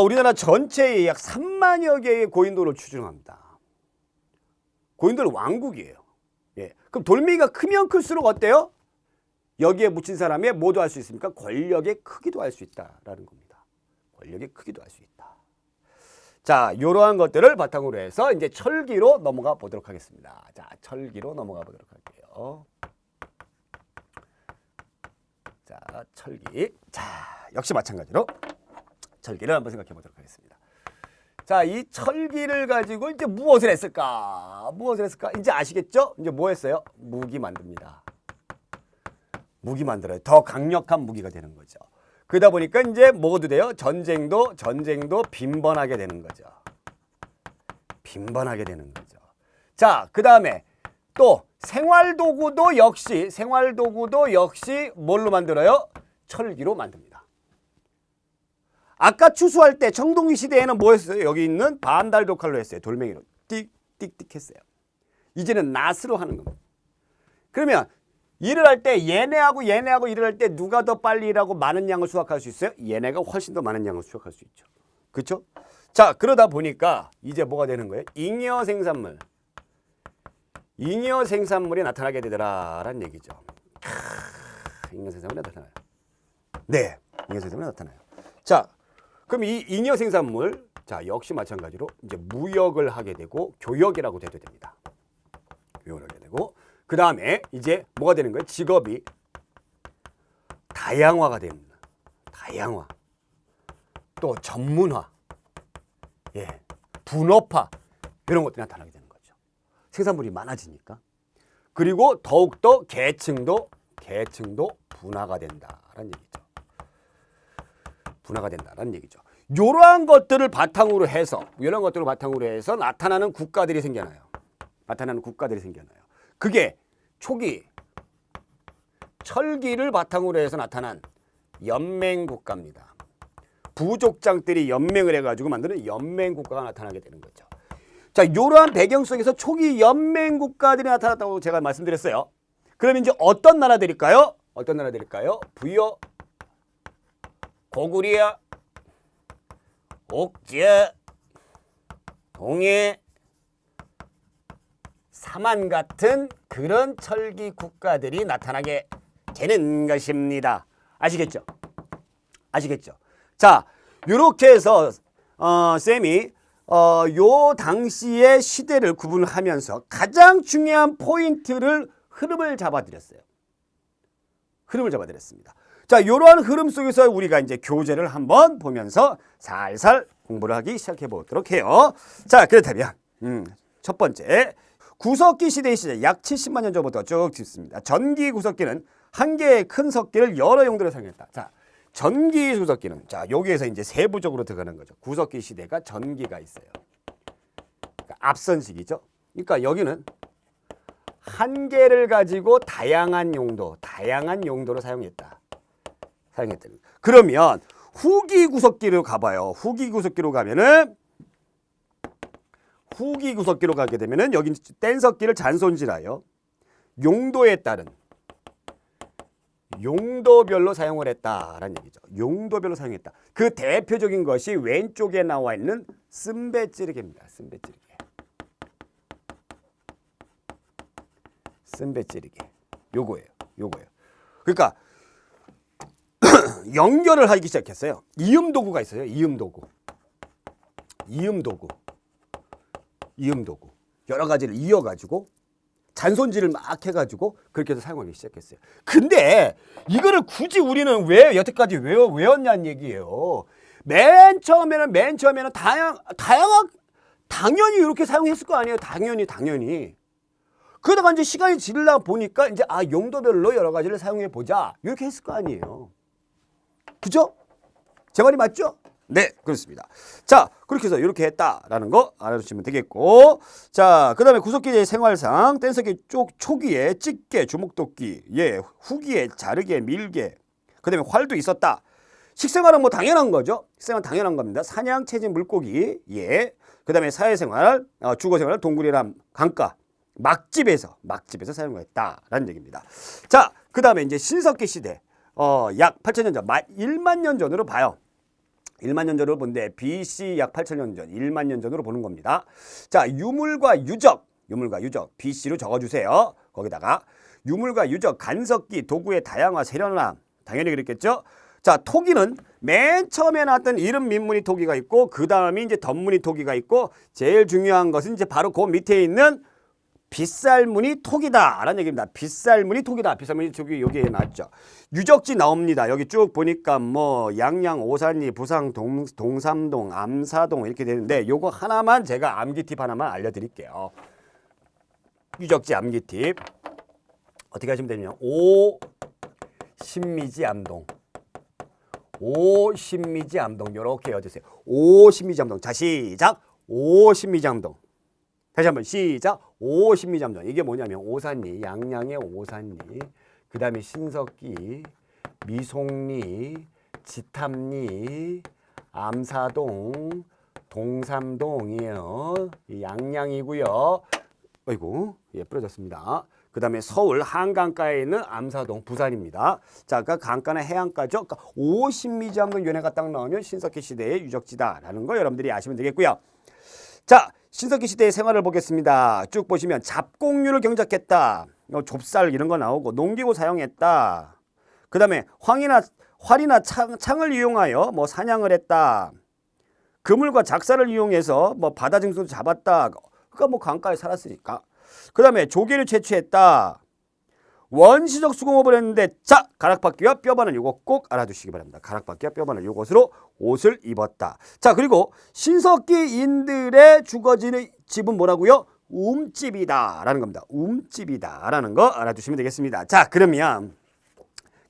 우리나라 전체에 약 3만여 개의 고인돌을 추정합니다. 고인돌은 왕국이에요. 예. 그럼 돌멩이가 크면 클수록 어때요? 여기에 묻힌 사람의 뭐도 할 수 있습니까? 권력의 크기도 할 수 있다라는 겁니다. 권력의 크기도 할 수 있다. 자, 이러한 것들을 바탕으로 해서 이제 철기로 넘어가 보도록 하겠습니다. 자, 철기로 넘어가 보도록 할게요. 자, 철기. 자, 역시 마찬가지로 철기를 한번 생각해 보도록 하겠습니다. 자, 이 철기를 가지고 이제 무엇을 했을까? 이제 아시겠죠? 이제 뭐 했어요? 무기 만듭니다. 무기 만들어요. 더 강력한 무기가 되는 거죠. 그러다 보니까 이제 뭐도 돼요? 전쟁도 빈번하게 되는 거죠. 자, 그 다음에 또 생활도구도 역시 뭘로 만들어요? 철기로 만듭니다. 아까 추수할 때 청동기 시대에는 뭐 했어요? 여기 있는 반달돌칼로 했어요. 돌멩이로 띡띡띡 했어요. 이제는 낫으로 하는 겁니다. 그러면 일을 할 때 얘네하고 일을 할 때 누가 더 빨리 일하고 많은 양을 수확할 수 있어요? 얘네가 훨씬 더 많은 양을 수확할 수 있죠. 그렇죠? 자, 그러다 보니까 이제 뭐가 되는 거예요? 잉여 생산물이 나타나게 되더라라는 얘기죠. 잉여 생산물이 나타나요. 네, 잉여 생산물이 나타나요. 자, 그럼 이 잉여 생산물, 자, 역시 마찬가지로 이제 무역을 하게 되고 교역이라고 돼도 됩니다. 교역을 하게 되고, 그 다음에 이제 뭐가 되는 거예요? 직업이 다양화가 됩니다. 다양화, 또 전문화, 예, 분업화, 이런 것들이 나타나게 되는 거죠. 생산물이 많아지니까. 그리고 더욱더 계층도 분화가 된다라는 얘기죠. 이러한 것들을 바탕으로 해서 나타나는 국가들이 생겨나요. 그게 초기 철기를 바탕으로 해서 나타난 연맹국가입니다. 부족장들이 연맹을 해가지고 만드는 연맹국가가 나타나게 되는 거죠. 자, 이러한 배경 속에서 초기 연맹국가들이 나타났다고 제가 말씀드렸어요. 그럼 이제 어떤 나라들일까요? 부여, 고구려, 옥제, 동해, 사만 같은 그런 철기 국가들이 나타나게 되는 것입니다. 아시겠죠? 자, 이렇게 해서 쌤이 요 당시의 시대를 구분하면서 가장 중요한 포인트를 흐름을 잡아드렸어요. 흐름을 잡아드렸습니다. 자, 이러한 흐름 속에서 우리가 이제 교재를 한번 보면서 살살 공부를 하기 시작해 보도록 해요. 자, 그렇다면 첫 번째, 구석기 시대의 시작 약 70만 년 전부터 쭉 있습니다. 전기 구석기는 한 개의 큰 석기를 여러 용도로 사용했다. 자, 전기 구석기는 자, 여기에서 이제 세부적으로 들어가는 거죠. 구석기 시대가 전기가 있어요. 그러니까 앞선식이죠. 그러니까 여기는 한 개를 가지고 다양한 용도로 사용했다. 그러면 후기 구석기로 가봐요. 후기 구석기로 가게 되면은 여기 뗀석기를 잔손질하여 용도에 따른 용도별로 사용을 했다라는 얘기죠. 용도별로 사용했다. 그 대표적인 것이 왼쪽에 나와 있는 쓴배찌르개입니다. 쓴배찌르개. 요거예요. 그러니까 연결을 하기 시작했어요. 이음도구가 있어요. 이음도구. 여러 가지를 이어가지고 잔손질을 막 해가지고 그렇게 해서 사용하기 시작했어요. 근데 이거를 굳이 우리는 왜 여태까지 외웠냐는 얘기예요. 맨 처음에는 당연히 이렇게 사용했을 거 아니에요. 당연히. 그러다가 이제 시간이 지르다 보니까 이제 용도별로 여러 가지를 사용해 보자 이렇게 했을 거 아니에요. 그죠? 제 말이 맞죠? 네, 그렇습니다. 자, 그렇게 해서 이렇게 했다라는 거 알아두시면 되겠고, 자, 그 다음에 구석기의 생활상 뗀석기 초기에 집게, 주먹도끼, 후기에 자르개, 밀개, 그 다음에 활도 있었다. 식생활은 뭐 당연한 거죠. 식생활은 당연한 겁니다. 사냥, 채집, 물고기, 그 다음에 사회생활, 주거생활, 동굴이랑 강가, 막집에서 사용했다라는 얘기입니다. 자, 그 다음에 이제 신석기 시대, 약 8,000년 전, 1만 년 전으로 봐요. 1만 년 전으로 본데 BC 약 8,000년 전, 1만 년 전으로 보는 겁니다. 자, 유물과 유적 BC로 적어주세요. 거기다가 유물과 유적, 간석기, 도구의 다양화, 세련화, 당연히 그랬겠죠. 자, 토기는 맨 처음에 나왔던 이름 민문이 토기가 있고 그 다음에 이제 덧문이 토기가 있고 제일 중요한 것은 이제 바로 그 밑에 있는 빗살무늬 톡이다라는 얘기입니다. 빗살무늬 톡이다. 빗살무늬 톡이 여기에 나왔죠. 유적지 나옵니다. 여기 쭉 보니까 뭐 양양, 오산리, 부상, 동삼동, 암사동 이렇게 되는데 요거 하나만 제가 암기 팁 하나만 알려드릴게요. 유적지 암기 팁 어떻게 하시면 되냐면 신미지 암동 이렇게 해주세요. 신미지 암동. 자, 시작. 신미지 암동. 다시 한번 시작. 신미지 암동. 이게 뭐냐면 오산리, 양양의 오산리, 그 다음에 신석기, 미송리, 지탐리, 암사동, 동삼동이에요. 양양이고요. 아이고, 부러졌습니다. 그 다음에 서울 한강가에 있는 암사동, 부산입니다. 자, 아까 강가나 해안가죠. 그러니까 신미지 암동 연해가 딱 나오면 신석기 시대의 유적지다라는 거 여러분들이 아시면 되겠고요. 자, 신석기 시대의 생활을 보겠습니다. 쭉 보시면 잡곡류를 경작했다. 좁쌀 이런 거 나오고 농기구 사용했다. 그 다음에 활이나 창을 이용하여 뭐 사냥을 했다. 그물과 작사를 이용해서 뭐 바다 증소도 잡았다. 그러니까 뭐 강가에 살았으니까. 그 다음에 조개를 채취했다. 원시적 수공업을 했는데 자, 가락바퀴와 뼈바늘 요거 꼭 알아두시기 바랍니다. 가락바퀴와 뼈바늘 요것으로 옷을 입었다. 자, 그리고 신석기인들의 주거지는 집은 뭐라고요? 움집이다라는 겁니다. 움집이다라는 거 알아두시면 되겠습니다. 자, 그러면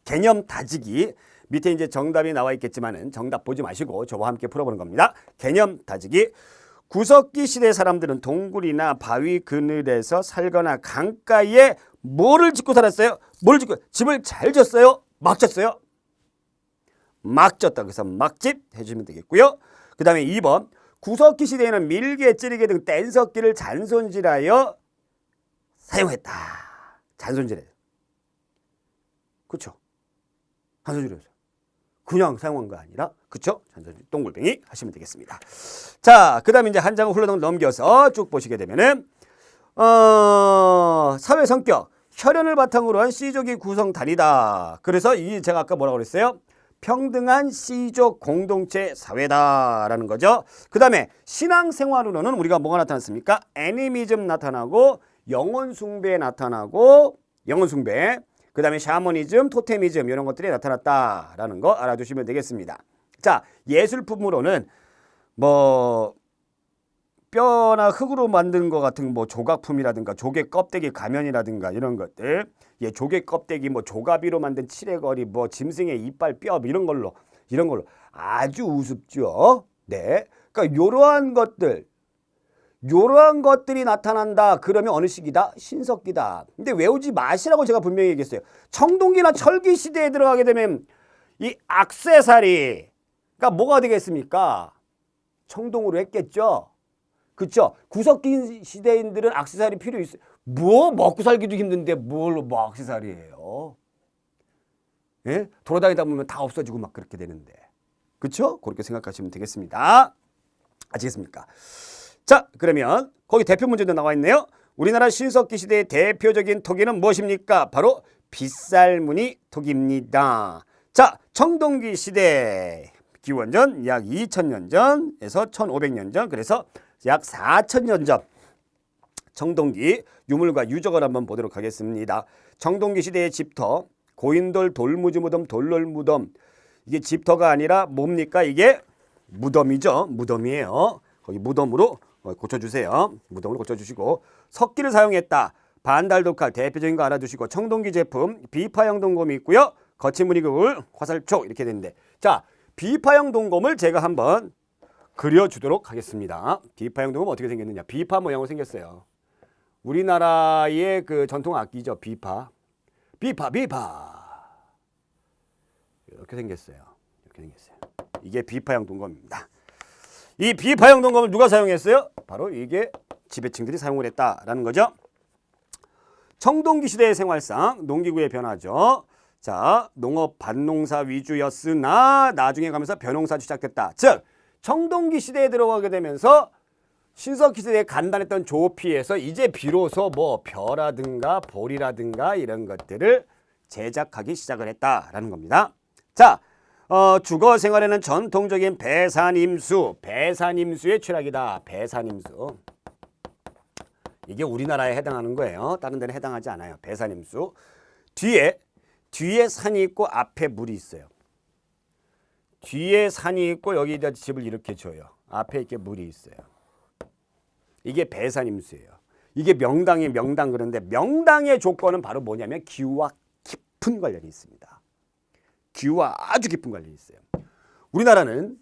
개념 다지기 밑에 이제 정답이 나와 있겠지만은 정답 보지 마시고 저와 함께 풀어보는 겁니다. 개념 다지기. 구석기 시대 사람들은 동굴이나 바위 그늘에서 살거나 강가에 뭐를 짓고 살았어요? 집을 잘 졌어요? 막 졌어요? 막 졌다. 그래서 막집 해주시면 되겠고요. 그 다음에 2번. 구석기 시대에는 밀개, 찌르개 등 뗀석기를 잔손질하여 사용했다. 잔손질해. 그렇죠? 잔손질해서 그냥 사용한 거 아니라, 그쵸? 잔손질 동글뱅이 하시면 되겠습니다. 자, 그 다음에 이제 한 장을 훌러덩 넘겨서 쭉 보시게 되면은, 사회 성격, 혈연을 바탕으로 한 C족이 구성단이다. 그래서 이 제가 아까 뭐라고 그랬어요? 평등한 C족 공동체 사회다라는 거죠. 그 다음에 신앙생활로는 우리가 뭐가 나타났습니까? 애니미즘 나타나고, 영혼숭배 나타나고, 영혼숭배. 그 다음에 샤머니즘, 토테미즘 이런 것들이 나타났다라는 거 알아두시면 되겠습니다. 자, 예술품으로는 뭐 뼈나 흙으로 만든 것 같은 뭐 조각품이라든가 조개 껍데기 가면이라든가 이런 것들, 예, 조개 껍데기 뭐 조가비로 만든 칠해거리, 뭐 짐승의 이빨 뼈 이런 걸로 아주 우습죠. 네, 그러니까 요러한 것들이 나타난다. 그러면 어느 시기다? 신석기다. 근데 외우지 마시라고 제가 분명히 얘기했어요. 청동기나 철기 시대에 들어가게 되면 이 액세서리, 그러니까 뭐가 되겠습니까? 청동으로 했겠죠. 그쵸? 구석기 시대인들은 액세서리 필요 있어요. 뭐 먹고 살기도 힘든데 뭘 뭐 액세서리예요? 예? 돌아다니다 보면 다 없어지고 막 그렇게 되는데. 그쵸? 그렇게 생각하시면 되겠습니다. 아시겠습니까? 자, 그러면 거기 대표 문제도 나와 있네요. 우리나라 신석기 시대의 대표적인 토기는 무엇입니까? 바로 빗살무늬 토기입니다. 자, 청동기 시대 기원전 약 2000년 전에서 1500년 전, 그래서 약 4000년 전 청동기 유물과 유적을 한번 보도록 하겠습니다. 청동기 시대의 집터, 고인돌 돌무지 무덤, 돌롤 무덤. 이게 집터가 아니라 뭡니까? 이게 무덤이죠. 무덤이에요. 거기 무덤으로 고쳐주세요. 무덤으로 고쳐주시고, 석기를 사용했다. 반달독칼 대표적인 거 알아두시고, 청동기 제품 비파형 동검이 있고요. 거친 무늬 그울, 화살촉 이렇게 되는데, 자, 비파형 동검을 제가 한번 그려주도록 하겠습니다. 비파형 동검 어떻게 생겼느냐? 비파 모양으로 생겼어요. 우리나라의 그 전통 악기죠. 비파. 이렇게 생겼어요. 이렇게 생겼어요. 이게 비파형 동검입니다. 이 비파형 동검을 누가 사용했어요? 바로 이게 지배층들이 사용을 했다라는 거죠. 청동기 시대의 생활상 농기구의 변화죠. 자, 농업 밭농사 위주였으나 나중에 가면서 벼농사 시작했다. 즉, 청동기 시대에 들어가게 되면서 신석기 시대에 간단했던 조피에서 이제 비로소 뭐 벼라든가 볼이라든가 이런 것들을 제작하기 시작을 했다라는 겁니다. 자, 주거 생활에는 전통적인 배산임수의 취락이다. 배산임수. 이게 우리나라에 해당하는 거예요. 다른 데는 해당하지 않아요. 배산임수. 뒤에 산이 있고 앞에 물이 있어요. 뒤에 산이 있고 여기다 집을 이렇게 줘요. 앞에 이렇게 물이 있어요. 이게 배산임수예요. 이게 명당 그런데 명당의 조건은 바로 뭐냐면 기후와 깊은 관련이 있습니다. 기후와 아주 깊은 관련이 있어요. 우리나라는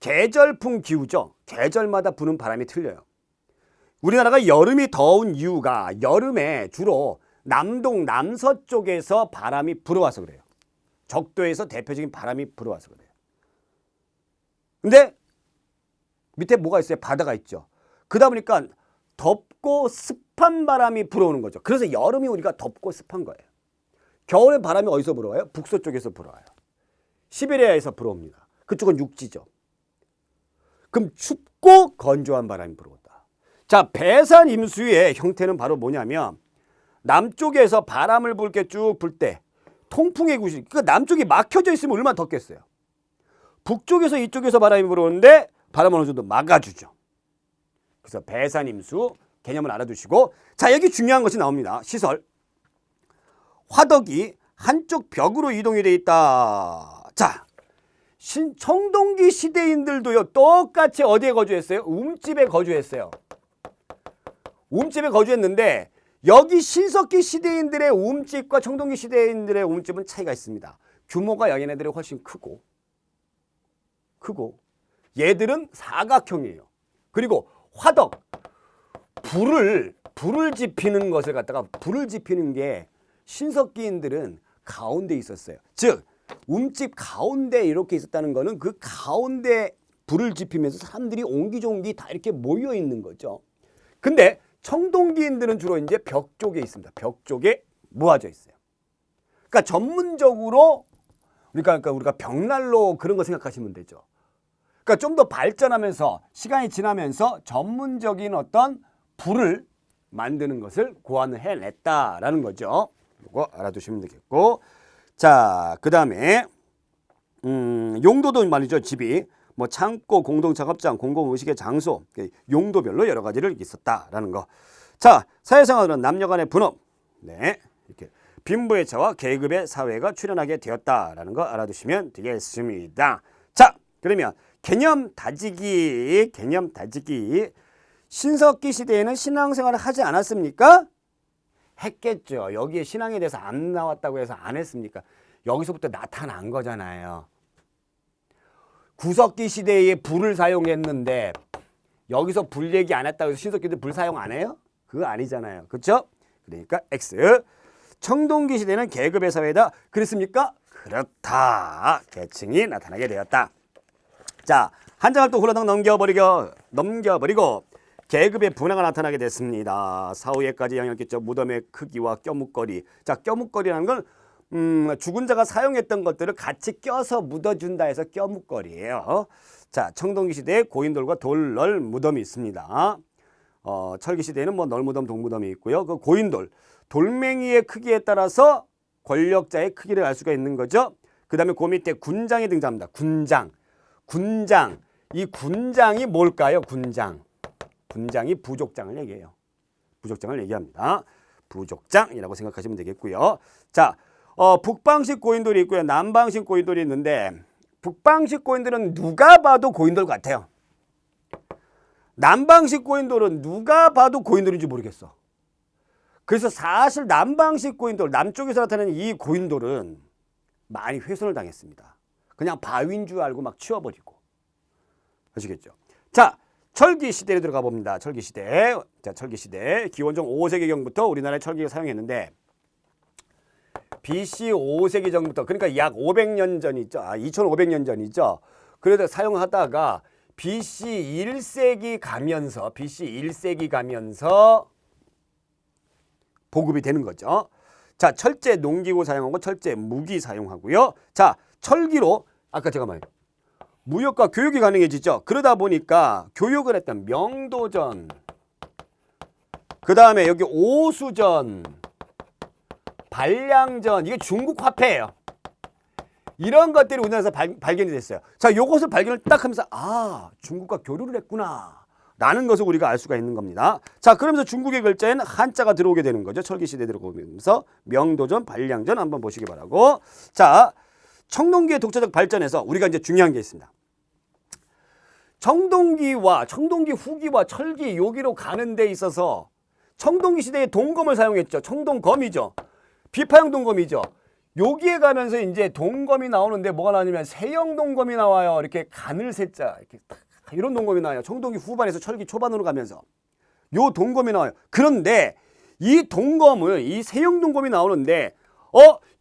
계절풍 기후죠. 계절마다 부는 바람이 틀려요. 우리나라가 여름이 더운 이유가 여름에 주로 남서쪽에서 바람이 불어와서 그래요. 적도에서 대표적인 바람이 불어와서 그래요. 근데 밑에 뭐가 있어요? 바다가 있죠. 그러다 보니까 덥고 습한 바람이 불어오는 거죠. 그래서 여름이 우리가 덥고 습한 거예요. 겨울에 바람이 어디서 불어와요? 북서쪽에서 불어와요. 시베리아에서 불어옵니다. 그쪽은 육지죠. 그럼 춥고 건조한 바람이 불어온다. 자, 배산임수의 형태는 바로 뭐냐면 남쪽에서 바람을 불게 쭉 불 때 통풍의 구실, 그러니까 남쪽이 막혀져 있으면 얼마나 덥겠어요. 북쪽에서 이쪽에서 바람이 불어오는데 바람을 어느 정도 막아주죠. 그래서 배산임수 개념을 알아두시고, 자, 여기 중요한 것이 나옵니다. 시설. 화덕이 한쪽 벽으로 이동이 돼 있다. 자, 청동기 시대인들도요 똑같이 어디에 거주했어요? 움집에 거주했어요. 움집에 거주했는데 여기 신석기 시대인들의 움집과 청동기 시대인들의 움집은 차이가 있습니다. 규모가 얘네들이 훨씬 크고 얘들은 사각형이에요. 그리고 화덕, 불을 지피는 것을 갖다가 불을 지피는 게 신석기인들은 가운데 있었어요. 즉 움집 가운데 이렇게 있었다는 거는 그 가운데 불을 지피면서 사람들이 옹기종기 다 이렇게 모여 있는 거죠. 근데 청동기인들은 주로 이제 벽 쪽에 있습니다. 벽 쪽에 모아져 있어요. 그러니까 전문적으로 그러니까 우리가 벽난로 그런 거 생각하시면 되죠. 그러니까 좀 더 발전하면서 시간이 지나면서 전문적인 어떤 불을 만드는 것을 고안을 해냈다라는 거죠. 이거 알아두시면 되겠고, 자, 그 다음에 용도도 말이죠. 집이 뭐 창고, 공동작업장, 공공의식의 장소, 용도별로 여러 가지를 있었다라는 거. 자, 사회생활은 남녀간의 분업, 네, 이렇게 빈부의 차와 계급의 사회가 출현하게 되었다라는 거 알아두시면 되겠습니다. 자, 그러면 개념 다지기. 신석기 시대에는 신앙생활을 하지 않았습니까? 했겠죠. 여기에 신앙에 대해서 안 나왔다고 해서 안 했습니까? 여기서부터 나타난 거잖아요. 구석기 시대에 불을 사용했는데 여기서 불 얘기 안 했다고 해서 신석기 때 불 사용 안 해요? 그거 아니잖아요. 그렇죠? 그러니까 X. 청동기 시대는 계급의 사회다. 그랬습니까? 그렇다. 계층이 나타나게 되었다. 자, 한 장을 또 후라닥 넘겨버리고 계급의 분화가 나타나게 됐습니다. 사후에까지 영향을 끼쳐 무덤의 크기와 껴묵거리. 자, 껴묵거리라는 건 죽은 자가 사용했던 것들을 같이 껴서 묻어준다 해서 껴묵거리예요. 자, 청동기 시대에 고인돌과 돌널 무덤이 있습니다. 철기 시대에는 뭐 널무덤, 동무덤이 있고요. 그 고인돌, 돌멩이의 크기에 따라서 권력자의 크기를 알 수가 있는 거죠. 그 다음에 그 밑에 군장이 등장합니다. 군장. 이 군장이 뭘까요? 군장이 부족장을 얘기해요. 부족장을 얘기합니다. 부족장이라고 생각하시면 되겠고요. 자, 북방식 고인돌이 있고요. 남방식 고인돌이 있는데 북방식 고인돌은 누가 봐도 고인돌 같아요. 남방식 고인돌은 누가 봐도 고인돌인지 모르겠어. 그래서 사실 남방식 고인돌, 남쪽에서 나타나는 이 고인돌은 많이 훼손을 당했습니다. 그냥 바위인 줄 알고 막 치워버리고. 아시겠죠? 자, 철기 시대로 들어가 봅니다. 철기 시대. 자, 철기 시대. 기원전 5세기경부터 우리나라에 철기를 사용했는데 BC 5세기 전부터, 그러니까 약 500년 전이죠. 2500년 전이죠. 그래서 사용하다가 BC 1세기 가면서 보급이 되는 거죠. 자, 철제 농기구 사용하고 철제 무기 사용하고요. 자, 철기로 아까 제가 말했죠. 무역과 교육이 가능해지죠. 그러다 보니까 교육을 했던 명도전, 그 다음에 여기 오수전, 발량전, 이게 중국 화폐예요. 이런 것들이 우리나라에서 발견이 됐어요. 자, 요것을 발견을 딱 하면서 중국과 교류를 했구나 라는 것을 우리가 알 수가 있는 겁니다. 자, 그러면서 중국의 글자에는 한자가 들어오게 되는 거죠. 철기 시대에 들어오면서 명도전, 발량전 한번 보시기 바라고. 자, 청동기의 독자적 발전에서 우리가 이제 중요한 게 있습니다. 청동기 후기와 철기 요기로 가는 데 있어서 청동기 시대에 동검을 사용했죠. 청동검이죠. 비파형 동검이죠. 여기에 가면서 이제 동검이 나오는데 뭐가 나오냐면 세형 동검이 나와요. 이렇게 가늘 세자 이렇게 이런 동검이 나와요. 청동기 후반에서 철기 초반으로 가면서 요 동검이 나와요. 그런데 이 동검을, 이 세형 동검이 나오는데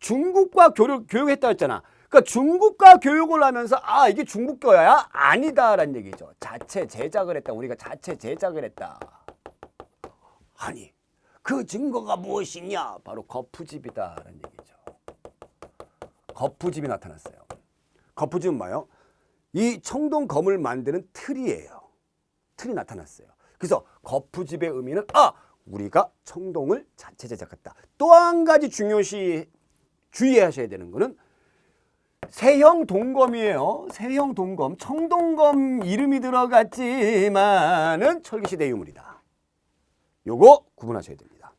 중국과 교육했다 했잖아. 그러니까 중국과 교육을 하면서 이게 중국 거야? 아니다라는 얘기죠. 자체 제작을 했다. 우리가 자체 제작을 했다. 아니, 그 증거가 무엇이냐? 바로 거푸집이다라는 얘기죠. 거푸집이 나타났어요. 거푸집은 뭐예요? 이 청동검을 만드는 틀이에요. 틀이 나타났어요. 그래서 거푸집의 의미는 우리가 청동을 자체 제작했다. 또 한 가지 중요시 주의하셔야 되는 거는 세형 동검이에요. 세형 동검. 청동검 이름이 들어갔지만은 철기시대 유물이다. 요거 구분하셔야 됩니다.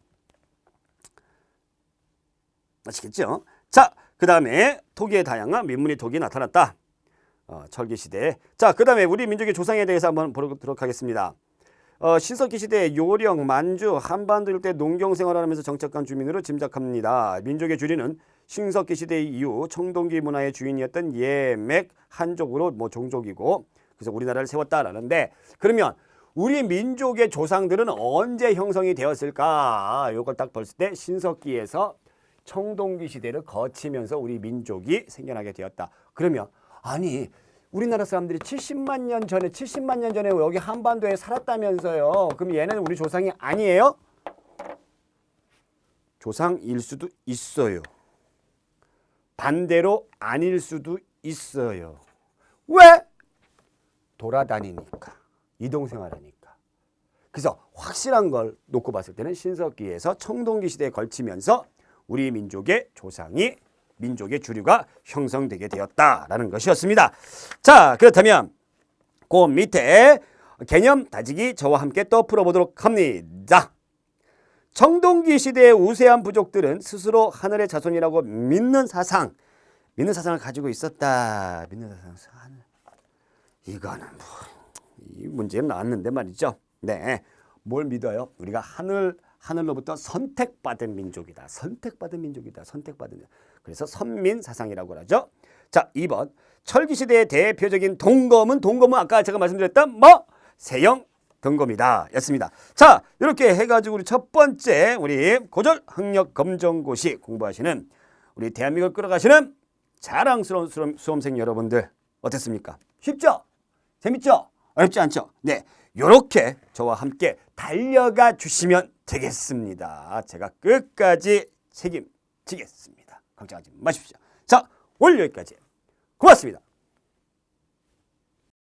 아시겠죠? 자, 그 다음에 토기의 다양한 민문이 토기 나타났다. 철기시대. 자, 그 다음에 우리 민족의 조상에 대해서 한번 보도록 하겠습니다. 신석기 시대 요령, 만주, 한반도 일대 농경 생활을 하면서 정착한 주민으로 짐작합니다. 민족의 주리는 신석기 시대 이후 청동기 문화의 주인이었던 예맥 한족으로 종족이고, 그래서 우리나라를 세웠다라는데, 그러면 우리 민족의 조상들은 언제 형성이 되었을까? 이걸 딱 봤을 때 신석기에서 청동기 시대를 거치면서 우리 민족이 생겨나게 되었다. 그러면 우리나라 사람들이 70만 년 전에 여기 한반도에 살았다면서요. 그럼 얘는 우리 조상이 아니에요? 조상일 수도 있어요. 반대로 아닐 수도 있어요. 왜? 돌아다니니까. 이동생활하니까. 그래서 확실한 걸 놓고 봤을 때는 신석기에서 청동기 시대에 걸치면서 우리 민족의 조상이, 민족의 주류가 형성되게 되었다라는 것이었습니다. 자, 그렇다면 그 밑에 개념 다지기 저와 함께 또 풀어보도록 합니다. 청동기 시대의 우세한 부족들은 스스로 하늘의 자손이라고 믿는 사상을 가지고 있었다. 믿는 사상. 이거는 뭐 이 문제는 나왔는데 말이죠. 네, 뭘 믿어요? 우리가 하늘로부터 선택받은 민족이다. 그래서 선민 사상이라고 하죠. 자, 2번. 철기 시대의 대표적인 동검은 아까 제가 말씀드렸던 세영 동검이다 였습니다. 자, 이렇게 해가지고 우리 첫 번째 우리 고졸 학력 검정고시 공부하시는 우리 대한민국을 끌어가시는 자랑스러운 수험생 여러분들 어땠습니까? 쉽죠? 재밌죠? 어렵지 않죠? 네, 요렇게 저와 함께 달려가 주시면 되겠습니다. 제가 끝까지 책임지겠습니다. 걱정하지 마십시오. 자, 오늘 여기까지. 고맙습니다.